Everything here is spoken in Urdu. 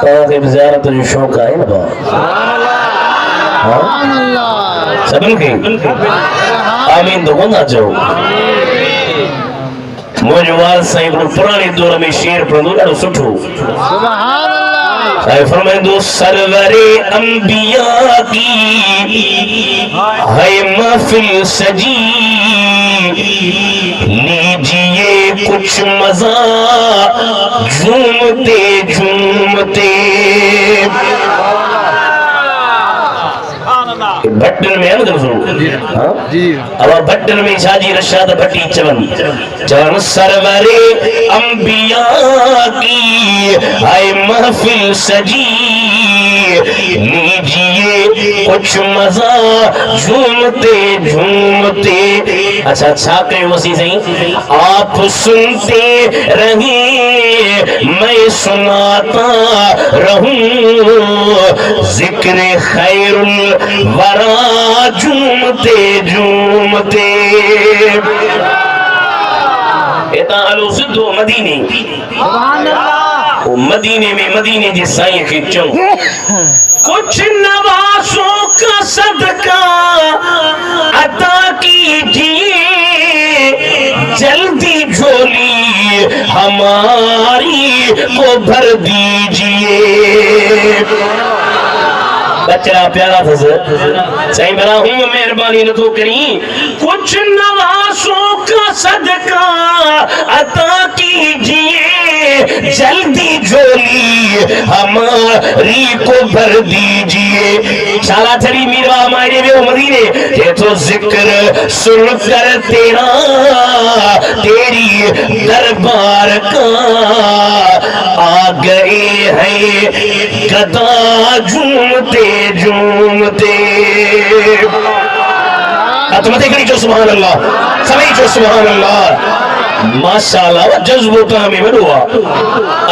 کہ زیارت جو شوق ہے نا سبن کی آمین تو کون آجو مجھے واضح سائیں کو پرانی دور میں شیر پڑھو لڑو سٹھو اے فرمائیں دو سرور انبیاء کی ہے محفل سجی لیجئے کچھ مزہ جھومتے جھومتے بھٹن میں ہے نا دوستو اب بھٹن میں شاجی رشاد بھٹی چون سرور انبیاء کی آئے محفل سجی لیجئے کچھ مزہ جھومتے جھومتے اچھا اچھا کہیں وسیع سہیں آپ سنتے رہیں میں سناتا رہوں ذکر خیر الورا جھومتے جھومتے ایتا علو صدو مدینے مدینے میں مدینے جی سائیں کھچوں کچھ نوازوں کا صدقہ عطا کیجئے جلدی جھولی ہماری کو بھر دیجئے بچرا پیارا تھا سائیں بنا ہوں مہربانی نہ تو کریں کچھ نوازوں کا صدقہ عطا کیجئے جلدی جھولی ہماری کو بھر دیجئے شالا چلی میرا ہمارے بے مدینے یہ تو ذکر سن کر تیرا تیری دربار کا آ گئے ہیں گدا جھومتے جھومتے اتمتے کری جو سبحان اللہ سمیں جو سبحان اللہ ماشاءاللہ جذبوں کا ہمیں بڑھوا